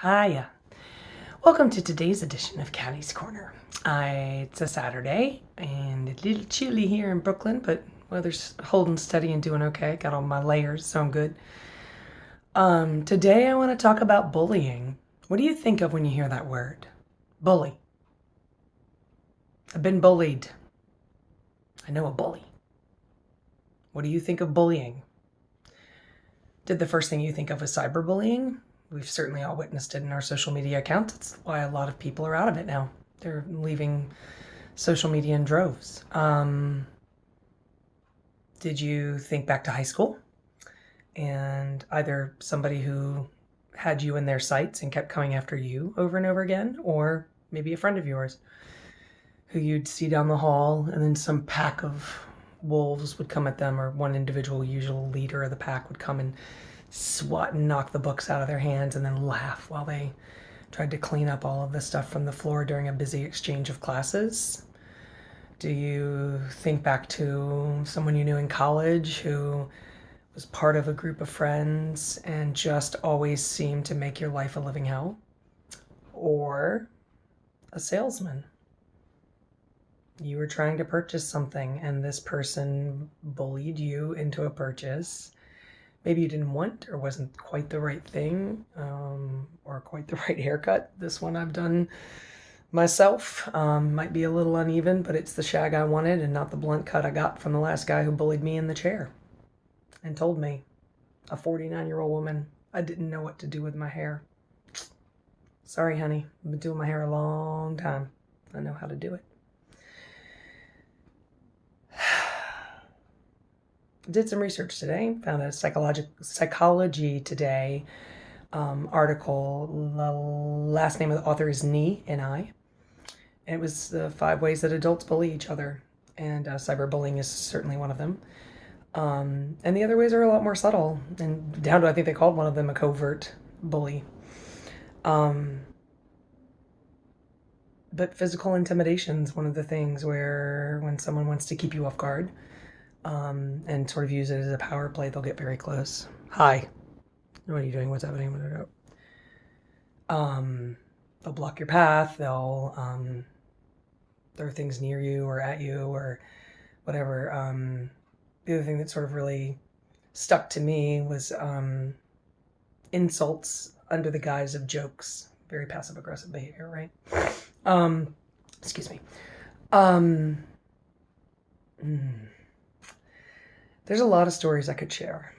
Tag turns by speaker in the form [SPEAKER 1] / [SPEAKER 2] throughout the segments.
[SPEAKER 1] Hiya. Welcome to today's edition of Caddy's Corner. It's a Saturday and a little chilly here in Brooklyn, but weather's holding steady and doing okay. Got all my layers, so I'm good. Today I want to talk about bullying. What do you think of when you hear that word? Bully. I've been bullied. I know a bully. What do you think of bullying? Did the first thing you think of was cyberbullying? We've certainly all witnessed it in our social media accounts. That's why a lot of people are out of it now. They're leaving social media in droves. Did you think back to high school and either somebody who had you in their sights and kept coming after you over and over again, or maybe a friend of yours who you'd see down the hall and then some pack of wolves would come at them, or one individual, usual leader of the pack, would come and swat and knock the books out of their hands and then laugh while they tried to clean up all of the stuff from the floor during a busy exchange of classes? Do you think back to someone you knew in college who was part of a group of friends and just always seemed to make your life a living hell? Or a salesman? You were trying to purchase something and this person bullied you into a purchase. Maybe you didn't want or wasn't quite the right thing, or quite the right haircut. This one I've done myself. Might be a little uneven, but it's the shag I wanted and not the blunt cut I got from the last guy who bullied me in the chair and told me, a 49-year-old woman, I didn't know what to do with my hair. Sorry, honey. I've been doing my hair a long time. I know how to do it. Did some research today, found a Psychology Today article. The last name of the author is Ni, and it was the 5 ways that adults bully each other, and cyberbullying is certainly one of them. And the other ways are a lot more subtle, and down to, I think they called one of them a covert bully. But physical intimidation is one of the things where when someone wants to keep you off guard, and sort of use it as a power play, they'll get very close. Hi. What are you doing? What's happening? They'll block your path. They'll throw things near you or at you or whatever. The other thing that sort of really stuck to me was insults under the guise of jokes. Very passive-aggressive behavior, right? Excuse me. There's a lot of stories I could share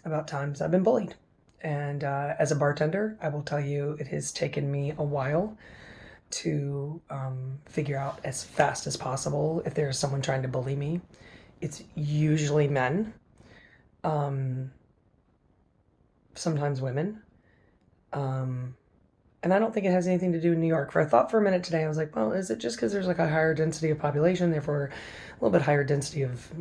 [SPEAKER 1] about times I've been bullied. And as a bartender, I will tell you it has taken me a while to figure out as fast as possible if there's someone trying to bully me. It's usually men, sometimes women. And I don't think it has anything to do with New York. I thought for a minute today, I was like, well, is it just because there's like a higher density of population, therefore a little bit higher density of,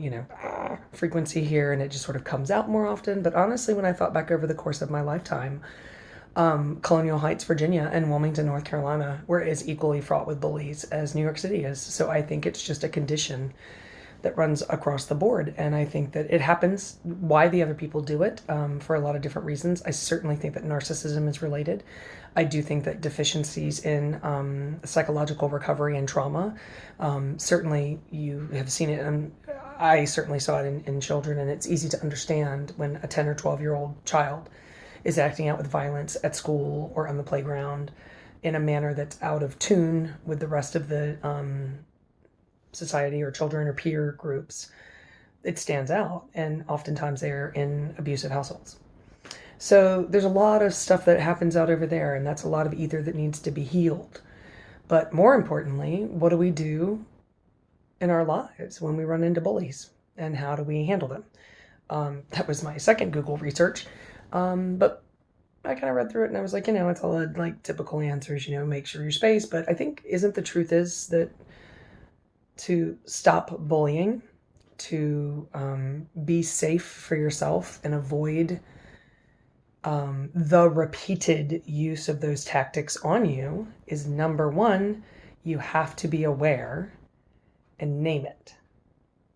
[SPEAKER 1] frequency here, and it just sort of comes out more often? But honestly, when I thought back over the course of my lifetime, Colonial Heights, Virginia, and Wilmington, North Carolina were as equally fraught with bullies as New York City is. So I think it's just a condition that runs across the board. And I think that it happens, why the other people do it, for a lot of different reasons. I certainly think that narcissism is related. I do think that deficiencies in psychological recovery and trauma, certainly you have seen it, and I certainly saw it in children, and it's easy to understand when a 10 or 12-year-old child is acting out with violence at school or on the playground in a manner that's out of tune with the rest of the society or children or peer groups. It stands out, and oftentimes they're in abusive households. So there's a lot of stuff that happens out over there, and that's a lot of ether that needs to be healed. But more importantly, what do we do in our lives when we run into bullies, and how do we handle them? That was my second Google research, but I kind of read through it and I was like, it's all like typical answers, make sure your space. But I think isn't the truth is that to stop bullying, to be safe for yourself and avoid the repeated use of those tactics on you, is number one, you have to be aware and name it.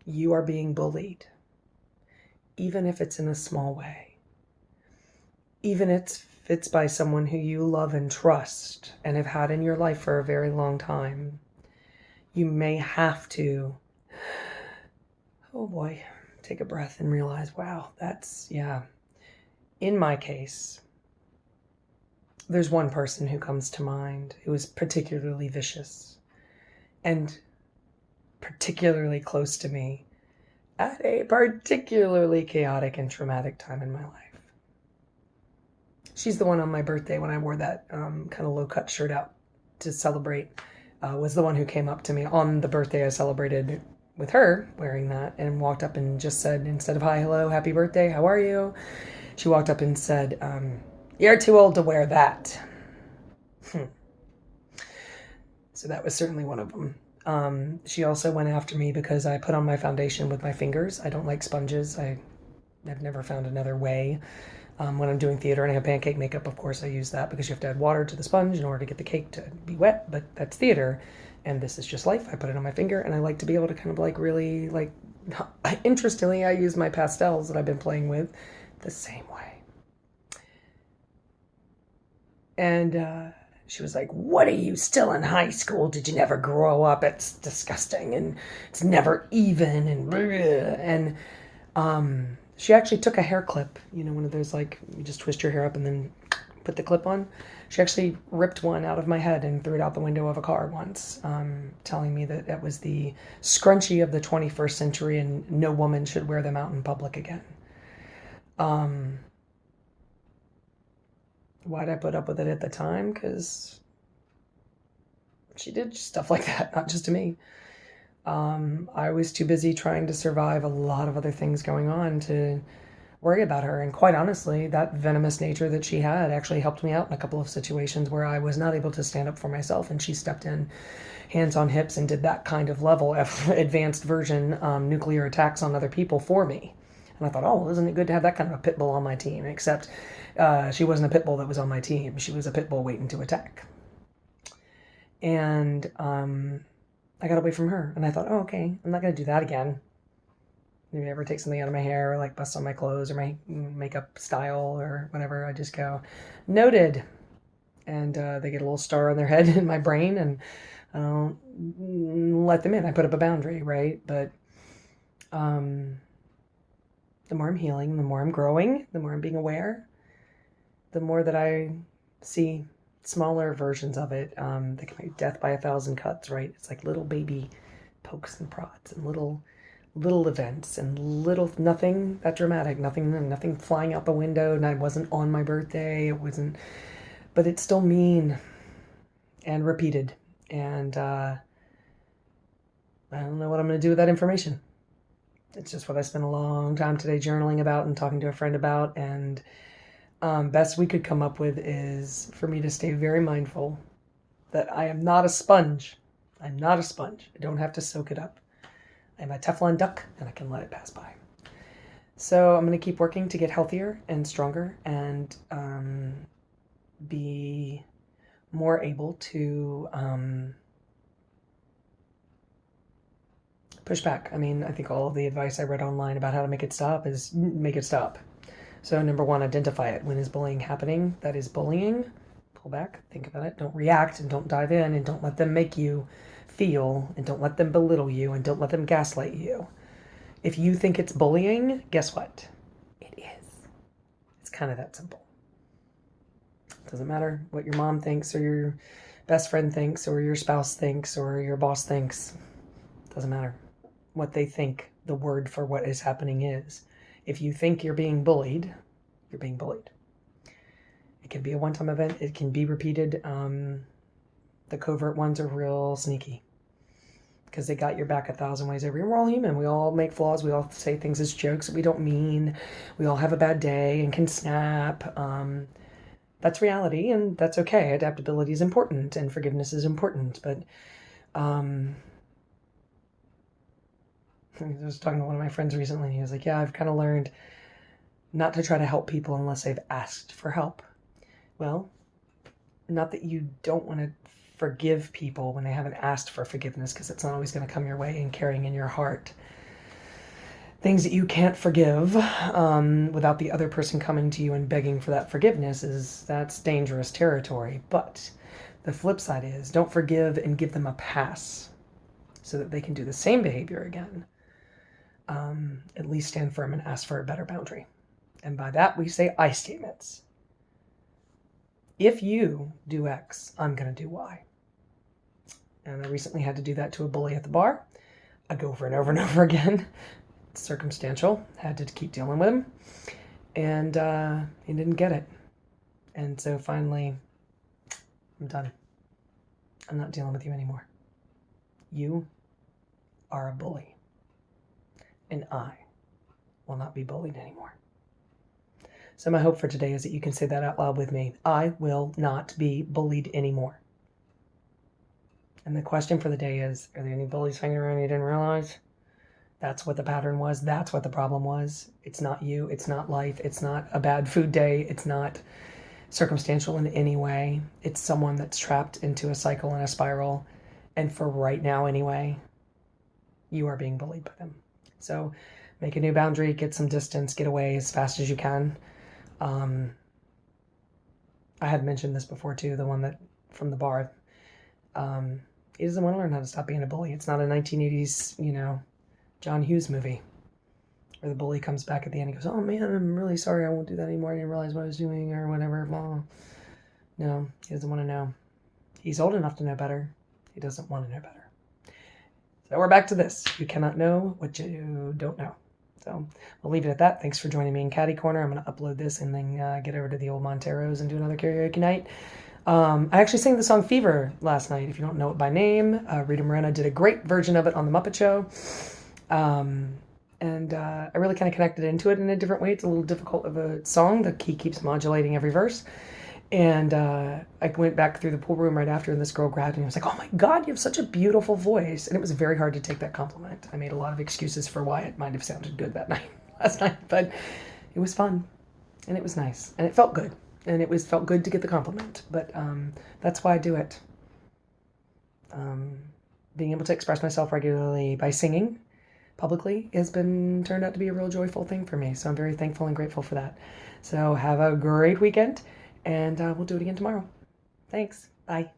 [SPEAKER 1] You are being bullied, even if it's in a small way. Even if it's by someone who you love and trust and have had in your life for a very long time, you may have to, oh boy, take a breath and realize, wow, that's, yeah. In my case, there's one person who comes to mind who is particularly vicious and particularly close to me at a particularly chaotic and traumatic time in my life. She's the one on my birthday when I wore that kind of low-cut shirt out to celebrate, was the one who came up to me on the birthday I celebrated with her wearing that and walked up and just said, instead of hi, hello, happy birthday, how are you? She walked up and said, you're too old to wear that. So that was certainly one of them. She also went after me because I put on my foundation with my fingers. I don't like sponges. I've never found another way. When I'm doing theater and I have pancake makeup, of course I use that because you have to add water to the sponge in order to get the cake to be wet, but that's theater. And this is just life. I put it on my finger and I like to be able to kind of like really like, interestingly, I use my pastels that I've been playing with the same way. And she was like, what are you, still in high school? Did you never grow up? It's disgusting and it's never even and bleh. And she actually took a hair clip, you know, one of those like you just twist your hair up and then put the clip on. She actually ripped one out of my head and threw it out the window of a car once, telling me that was the scrunchie of the 21st century and no woman should wear them out in public again. Why'd I put up with it at the time? Because she did stuff like that, not just to me. I was too busy trying to survive a lot of other things going on to worry about her. And quite honestly, that venomous nature that she had actually helped me out in a couple of situations where I was not able to stand up for myself, and she stepped in hands on hips and did that kind of level of advanced version nuclear attacks on other people for me. And I thought, oh, well, isn't it good to have that kind of a pit bull on my team? Except she wasn't a pit bull that was on my team. She was a pit bull waiting to attack. And I got away from her, and I thought, oh, okay, I'm not going to do that again. Maybe ever take something out of my hair or like bust on my clothes or my makeup style or whatever. I just go, noted. And they get a little star on their head in my brain, and I don't let them in. I put up a boundary, right? But the more I'm healing, the more I'm growing, the more I'm being aware, the more that I see smaller versions of it that can make death by 1,000 cuts, right? It's like little baby pokes and prods and little events and little, nothing that dramatic, nothing flying out the window, and I wasn't on my birthday, it wasn't, but it's still mean and repeated. And I don't know what I'm going to do with that information. It's just what I spent a long time today journaling about and talking to a friend about, and best we could come up with is for me to stay very mindful that I am not a sponge. I'm not a sponge. I don't have to soak it up. I'm a Teflon duck, and I can let it pass by. So I'm going to keep working to get healthier and stronger and be more able to push back. I mean, I think all of the advice I read online about how to make it stop is make it stop. So number one, identify it. When is bullying happening? That is bullying. Pull back, think about it. Don't react and don't dive in, and don't let them make you feel, and don't let them belittle you, and don't let them gaslight you. If you think it's bullying, guess what? It is. It's kind of that simple. It doesn't matter what your mom thinks or your best friend thinks or your spouse thinks or your boss thinks. It doesn't matter what they think the word for what is happening is. If you think you're being bullied, you're being bullied. It can be a one-time event. It can be repeated. The covert ones are real sneaky because they got your back 1,000 ways over. We're all human. We all make flaws. We all say things as jokes that we don't mean. We all have a bad day and can snap. That's reality, and that's okay. Adaptability is important, and forgiveness is important. But I was talking to one of my friends recently, and he was like, yeah, I've kind of learned not to try to help people unless they've asked for help. Well, not that you don't want to forgive people when they haven't asked for forgiveness, because it's not always going to come your way and carrying in your heart things that you can't forgive without the other person coming to you and begging for that forgiveness, that's dangerous territory. But the flip side is don't forgive and give them a pass so that they can do the same behavior again. At least stand firm and ask for a better boundary. And by that, we say I statements. If you do X, I'm going to do Y. And I recently had to do that to a bully at the bar. Over and over and over again. It's circumstantial. Had to keep dealing with him. And he didn't get it. And so finally, I'm done. I'm not dealing with you anymore. You are a bully. And I will not be bullied anymore. So my hope for today is that you can say that out loud with me. I will not be bullied anymore. And the question for the day is, are there any bullies hanging around you didn't realize? That's what the pattern was. That's what the problem was. It's not you. It's not life. It's not a bad food day. It's not circumstantial in any way. It's someone that's trapped into a cycle and a spiral. And for right now anyway, you are being bullied by them. So make a new boundary, get some distance, get away as fast as you can. I had mentioned this before too, the one that from the bar. He doesn't want to learn how to stop being a bully. It's not a 1980s, John Hughes movie where the bully comes back at the end and goes, oh man, I'm really sorry. I won't do that anymore. I didn't realize what I was doing or whatever. No, he doesn't want to know. He's old enough to know better. He doesn't want to know better. So we're back to this. You cannot know what you don't know. So we'll leave it at that. Thanks for joining me in Caddy Corner. I'm going to upload this and then get over to the old Monteros and do another karaoke night. I actually sang the song Fever last night. If you don't know it by name, Rita Moreno did a great version of it on The Muppet Show. And I really kind of connected into it in a different way. It's a little difficult of a song. The key keeps modulating every verse. And I went back through the pool room right after, and this girl grabbed me and was like, oh my God, you have such a beautiful voice. And it was very hard to take that compliment. I made a lot of excuses for why it might have sounded good that night, last night. But it was fun, and it was nice, and it felt good. And it felt good to get the compliment, but that's why I do it. Being able to express myself regularly by singing publicly has turned out to be a real joyful thing for me. So I'm very thankful and grateful for that. So have a great weekend, and we'll do it again tomorrow. Thanks. Bye.